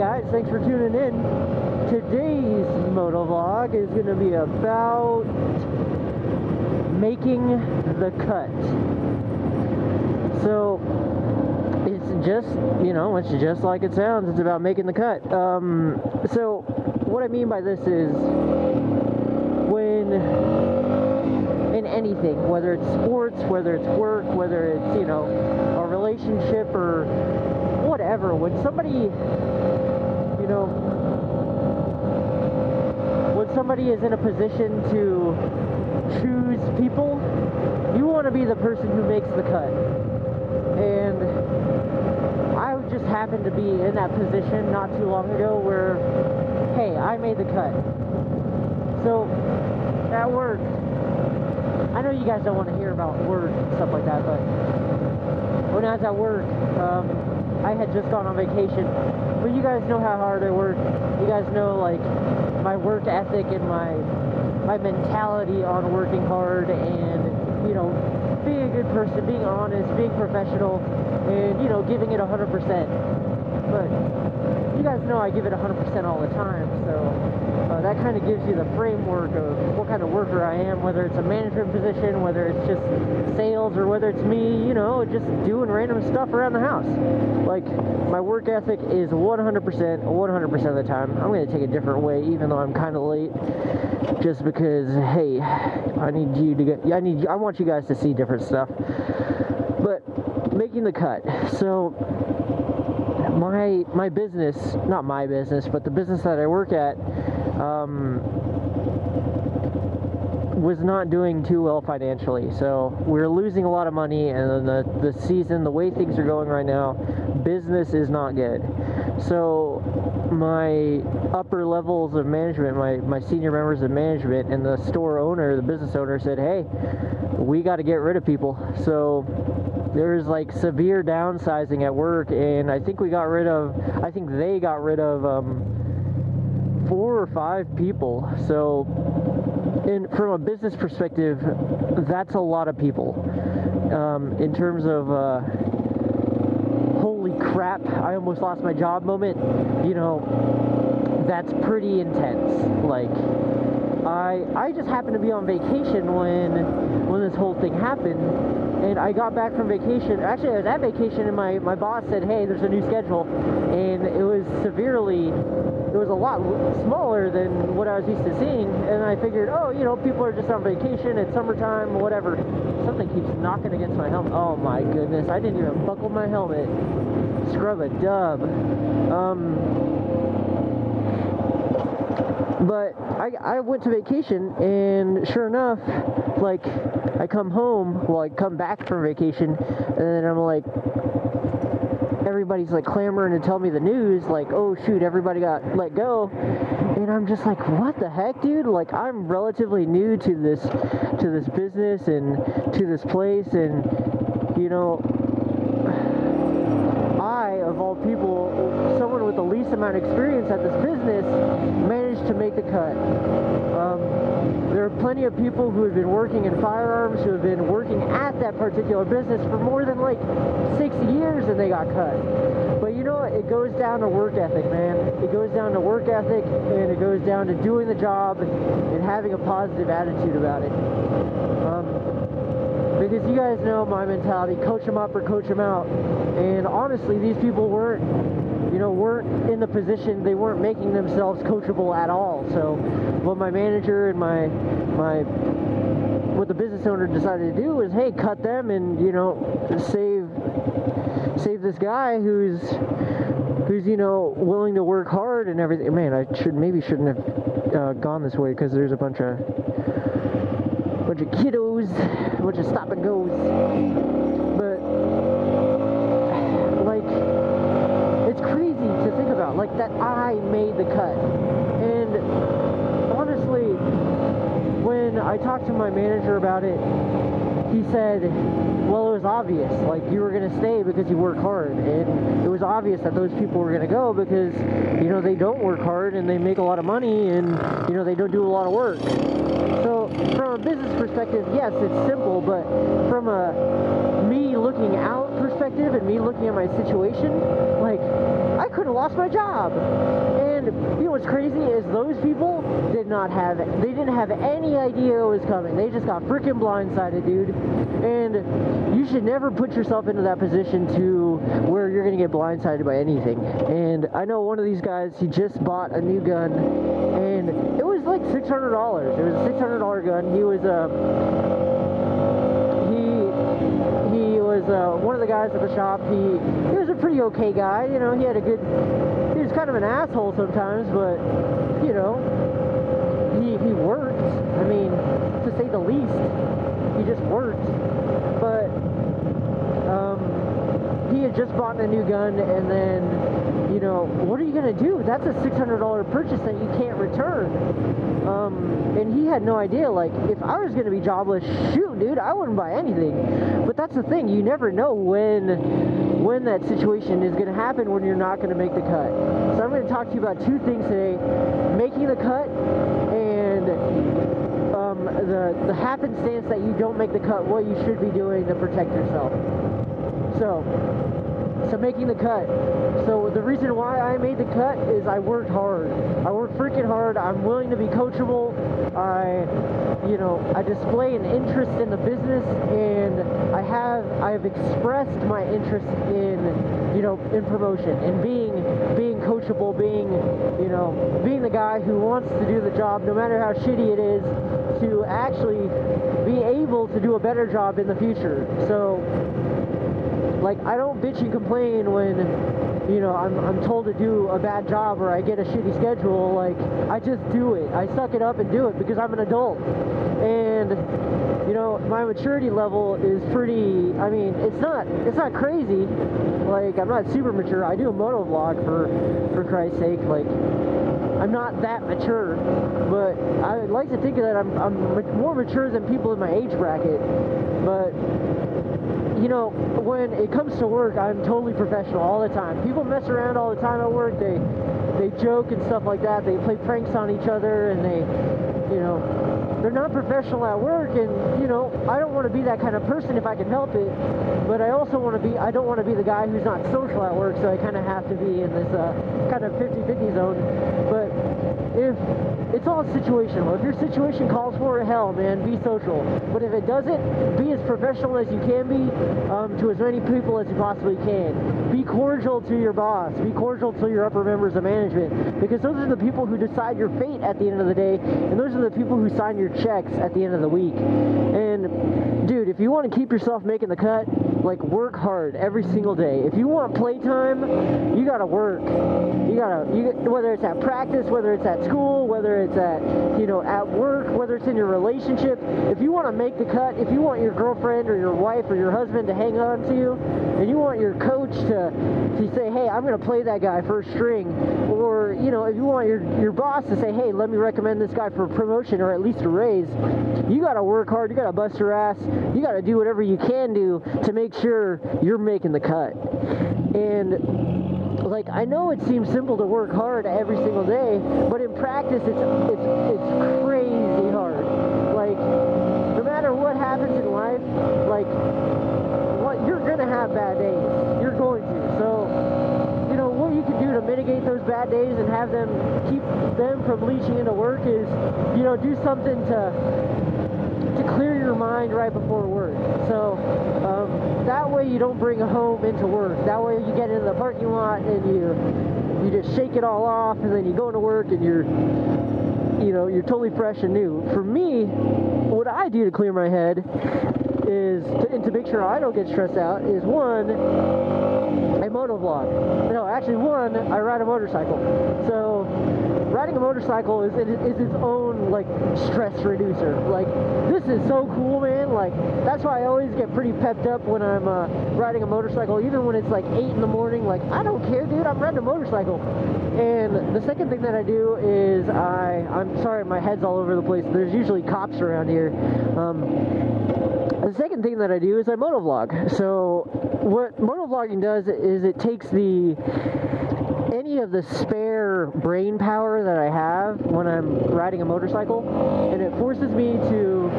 guys, thanks for tuning in. Today's motovlog is going to be about making the cut. So it's just, it's just like it sounds. It's about making the cut. So what I mean by this is when in anything, whether it's sports, whether it's work, whether it's, a relationship or whatever, when somebody, when somebody is in a position to choose people, you want to be the person who makes the cut. And I just happened to be in that position not too long ago where, hey, I made the cut. So at work, I know you guys don't want to hear about work and stuff like that, but when I was at work, I had just gone on vacation. But you guys know how hard I work. You guys know, like, my work ethic and my mentality on working hard and, being a good person, being honest, being professional, and, giving it 100%. But you guys know I give it 100% all the time, so that kind of gives you the framework of what kind of worker I am, whether it's a management position, whether it's just sales, or whether it's me, just doing random stuff around the house. Like, my work ethic is 100% of the time. I'm going to take a different way, even though I'm kind of late, just because, hey, I want you guys to see different stuff. But making the cut. So my business, not my business, but the business that I work at, was not doing too well financially. So we're losing a lot of money, and then the season, the way things are going right now, business is not good. So my upper levels of management, my senior members of management, and the store owner, the business owner, said, hey, we got to get rid of people. So there's like severe downsizing at work, and I think they got rid of 4 or 5 people. So from a business perspective, that's a lot of people. In terms of holy crap, I almost lost my job moment, that's pretty intense. Like, I just happened to be on vacation when this whole thing happened, and I got back from vacation. Actually, I was at vacation, and my boss said, hey, there's a new schedule, and it was a lot smaller than what I was used to seeing, and I figured, people are just on vacation, it's summertime, whatever. Something keeps knocking against my helmet. Oh my goodness, I didn't even buckle my helmet. Scrub a dub. But I went to vacation, and sure enough, like, I come back from vacation, and then I'm like, everybody's like clamoring to tell me the news, like, oh shoot, everybody got let go, and I'm just like, what the heck, dude? Like, I'm relatively new to this business and to this place, and I, of all people, someone with the least amount of experience at this business, managed to make the cut. There are plenty of people who have been working in firearms, who have been working at that particular business for more than like 6 years, and they got cut. But it goes down to work ethic, man. It goes down to work ethic, and it goes down to doing the job and having a positive attitude about it. Because you guys know my mentality, coach them up or coach them out. And honestly, these people weren't in the position, they weren't making themselves coachable at all. So what my manager and what the business owner decided to do was, hey, cut them and, save this guy who's willing to work hard and everything. Man, I shouldn't have gone this way, because there's a bunch of kiddos, a bunch of stop and goes. But like, it's crazy to think about, like, that I made the cut. And honestly, when I talked to my manager about it, he said, well, it was obvious, like, you were going to stay because you work hard, and it was obvious that those people were going to go because, they don't work hard, and they make a lot of money, and, they don't do a lot of work. So, from a business perspective, yes, it's simple, but from a me looking out perspective and me looking at my situation, like, I could have lost my job. And you know what's crazy is those people they didn't have any idea it was coming. They just got freaking blindsided, dude. And you should never put yourself into that position to where you're gonna get blindsided by anything. And I know one of these guys, he just bought a new gun, and it was like $600. It was a $600 gun. He was one of the guys at the shop. He was a pretty okay guy, you know. He was kind of an asshole sometimes, but you know, he worked. I mean, to say the least, he just worked. But he had just bought a new gun, and then, you know, what are you gonna do? That's a $600 purchase that you can't return. And he had no idea, like, if I was gonna be jobless, shoot, dude, I wouldn't buy anything. But that's the thing, you never know when that situation is gonna happen, when you're not gonna make the cut. So I'm gonna talk to you about two things today: making the cut, and the happenstance that you don't make the cut, what you should be doing to protect yourself. So making the cut. So the reason why I made the cut is I worked hard. I worked freaking hard. I'm willing to be coachable. I display an interest in the business, and I have expressed my interest in, you know, in promotion and being coachable, being the guy who wants to do the job no matter how shitty it is, to actually be able to do a better job in the future. So, like, I don't bitch and complain when, you know, I'm told to do a bad job or I get a shitty schedule. Like, I just do it. I suck it up and do it because I'm an adult. And, you know, my maturity level is pretty, I mean, it's not crazy. Like, I'm not super mature. I do a motovlog, for Christ's sake. Like, I'm not that mature, but I like to think that I'm more mature than people in my age bracket. But, you know, when it comes to work, I'm totally professional all the time. People mess around all the time at work. They joke and stuff like that. They play pranks on each other, and they're not professional at work. And, you know, I don't want to be that kind of person if I can help it. But I also I don't want to be the guy who's not social at work, so I kind of have to be in this kind of 50-50 zone. But if it's all situational. If your situation calls for it, hell, man, be social. But if it doesn't, be as professional as you can be, to as many people as you possibly can. Be cordial to your boss. Be cordial to your upper members of management, because those are the people who decide your fate at the end of the day, and those are the people who sign your checks at the end of the week. And, dude, if you want to keep yourself making the cut, like, work hard every single day. If you want playtime, you gotta work. Whether it's at practice, whether it's at school, whether it's at, you know, at work, whether it's in your relationship. If you want to make the cut, if you want your girlfriend or your wife or your husband to hang on to you, and you want your coach to say, hey, I'm going to play that guy first string, or, you know, if you want your boss to say, hey, let me recommend this guy for a promotion or at least a raise, you got to work hard, you got to bust your ass, you got to do whatever you can do to make sure you're making the cut. And, like, I know it seems simple to work hard every single day, but in practice, it's crazy hard. Like, no matter what happens in life, like, you're gonna have bad days. You're going to. So, you know, what you can do to mitigate those bad days and have them, keep them from leaching into work is, you know, do something to clear your mind right before work. So that way you don't bring home into work. That way you get into the parking lot and you just shake it all off, and then you go into work and you're totally fresh and new. For me, what I do to clear my head is, and to make sure I don't get stressed out, is one, I motovlog. No, actually, one, I ride a motorcycle. So riding a motorcycle is its own, like, stress reducer. Like, this is so cool, man. Like, that's why I always get pretty pepped up when I'm riding a motorcycle, even when it's like 8 in the morning. Like, I don't care, dude, I'm riding a motorcycle. And the second thing that I do is I'm sorry, my head's all over the place. There's usually cops around here. The second thing that I do is I motovlog. So what motovlogging does is it takes any of the spare brain power that I have when I'm riding a motorcycle, and it forces me to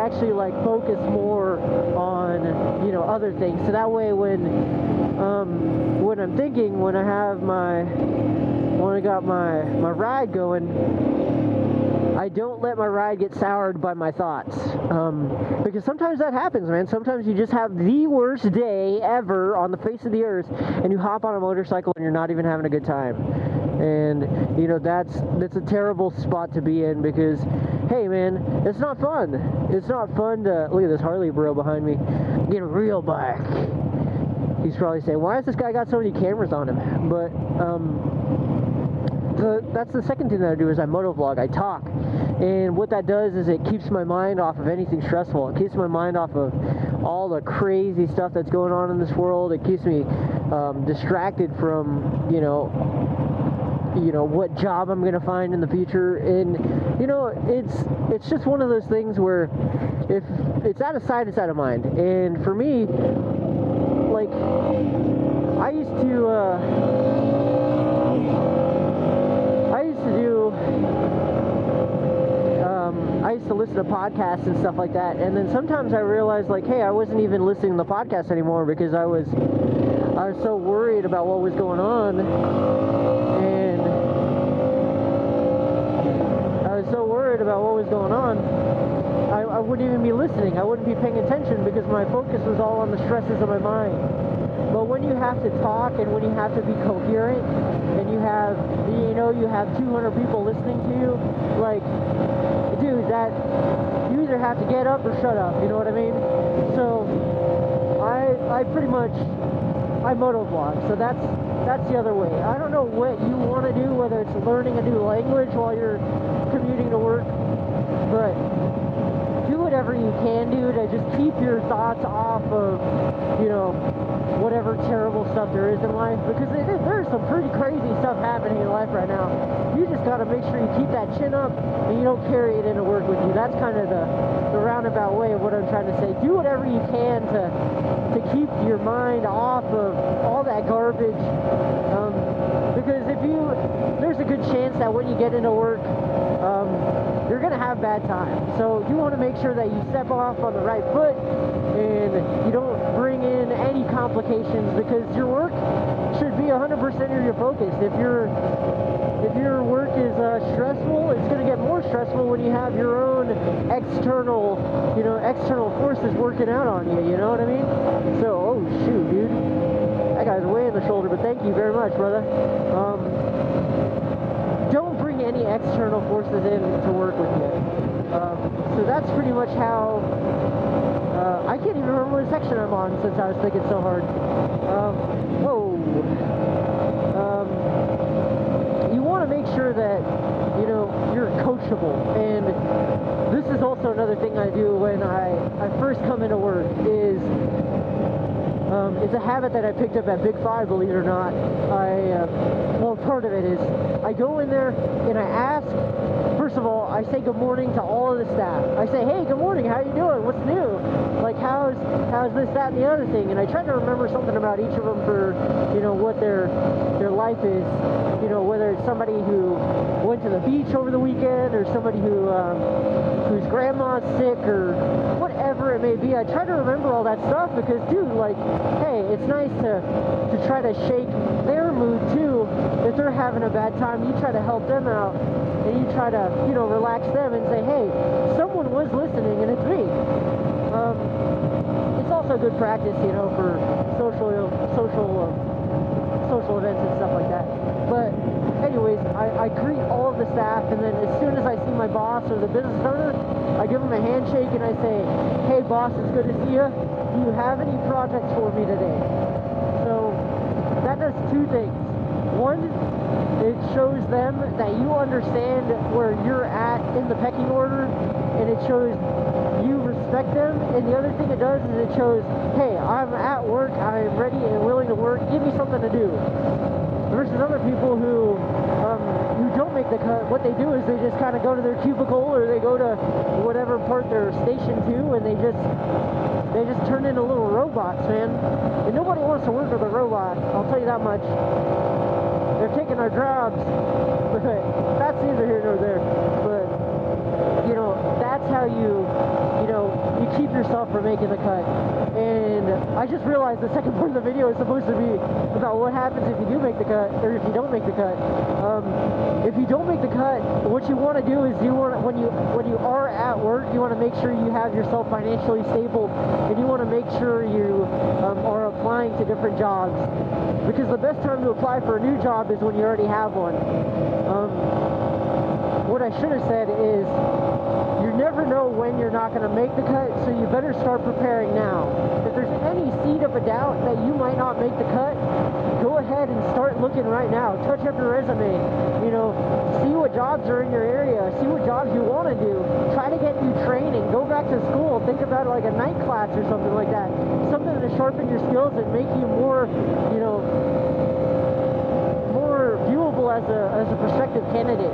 actually, like, focus more on, you know, other things. So that way when when I'm thinking, when I got my ride going, I don't let my ride get soured by my thoughts, because sometimes that happens, man. Sometimes you just have the worst day ever on the face of the earth, and you hop on a motorcycle and you're not even having a good time. And you know, that's a terrible spot to be in, because hey man, it's not fun. It's not fun to look at this Harley bro behind me. Get a real bike. He's probably saying, why has this guy got so many cameras on him? But that's the second thing that I do is I motovlog. I talk, and what that does is it keeps my mind off of anything stressful. It keeps my mind off of all the crazy stuff that's going on in this world. It keeps me distracted from you know what job I'm gonna find in the future. And you know, it's just one of those things where if it's out of sight, it's out of mind. And for me, like, I used to listen to podcasts and stuff like that, and then sometimes I realized, like, hey, I wasn't even listening to the podcast anymore because I was so worried about what was going on, and I was so worried about what was going on, I wouldn't even be listening. I wouldn't be paying attention because my focus was all on the stresses of my mind. But when you have to talk and when you have to be coherent and you have 200 people listening to you, like, dude, that you either have to get up or shut up, you know what I mean? So I pretty much motovlog, so that's the other way. I don't know what you want to do, whether it's learning a new language while you're commuting to work, but do whatever you can do to just keep your thoughts off of, you know, whatever terrible stuff there is in life, because there's some pretty crazy stuff happening in life right now. You just got to make sure you keep that chin up and you don't carry it into work with you. That's kind of the roundabout way of what I'm trying to say. Do whatever you can to keep your mind off of all that garbage, because there's a good chance that when you get into work, you're going to have bad times. So you want to make sure that you step off on the right foot and you don't bring in any complications, because your work should be 100% of your focus. If your work is stressful, it's going to get more stressful when you have your own external forces working out on you, you know what I mean? So, oh shoot, dude. That guy's way in the shoulder, but thank you very much, brother. Don't bring any external forces in to work with you. So that's pretty much how, I can't even remember what section I'm on since I was thinking so hard. You want to make sure that, you know, you're coachable. And this is also another thing I do when I first come into work is it's a habit that I picked up at Big Five, believe it or not. Part of it is I go in there and I ask, first of all, I say good morning to all of the staff. I say, hey, good morning, how you doing? What's new? Like, how's this, that, and the other thing? And I try to remember something about each of them for, you know, what their life is. You know, whether it's somebody who went to the beach over the weekend or somebody whose grandma's sick or whatever it may be. I try to remember all that stuff because, dude, like, hey, it's nice to try to shake their mood too. If they're having a bad time, you try to help them out and you try to, you know, relax them and say, hey, someone was listening and it's me. It's also good practice, you know, for social events and stuff like that. But anyways, I greet all of the staff, and then as soon as I see my boss or the business owner, I give him a handshake and I say, hey boss, it's good to see you. Do you have any projects for me today? So that does two things. One, it shows them that you understand where you're at in the pecking order, and it shows you respect them. And the other thing it does is it shows, hey, I'm at work, I'm ready and willing to work, give me something to do. Versus other people who don't make the cut, what they do is they just kind of go to their cubicle or they go to whatever part they're stationed to, and they just turn into little robots, man. And nobody wants to work with a robot, I'll tell you that much. They're taking our jobs, but that's neither here nor there. But, you know, that's how you keep yourself from making the cut. And I just realized the second part of the video is supposed to be about what happens if you do make the cut, or if you don't make the cut. If you don't make the cut, what you want to do is when you are at work, you want to make sure you have yourself financially stable, and you want to make sure you are applying to different jobs, because the best time to apply for a new job is when you already have one. What I should have said is, you never know when you're not going to make the cut, so you better start preparing now. If there's any seed of a doubt that you might not make the cut, go ahead and start looking right now. Touch up your resume, see what jobs are in your area, see what jobs you want to do, try to get new training, go back to school, think about it like a night class or something like that, something to sharpen your skills and make you more viewable as a prospective candidate.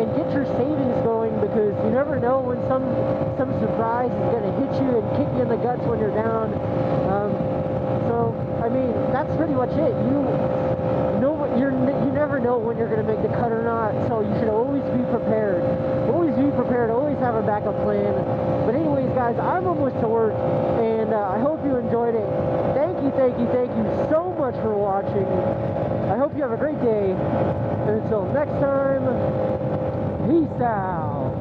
And get your savings going, because you never know when some surprise is going to hit you and kick you in the guts when you're down. So I mean, that's pretty much it. You never know when you're going to make the cut or not, so you should always be prepared. Always be prepared, always have a backup plan. But anyways, guys, I'm almost to work, and I hope you enjoyed it. Thank you so much for watching. I hope you have a great day, and until next time, peace out.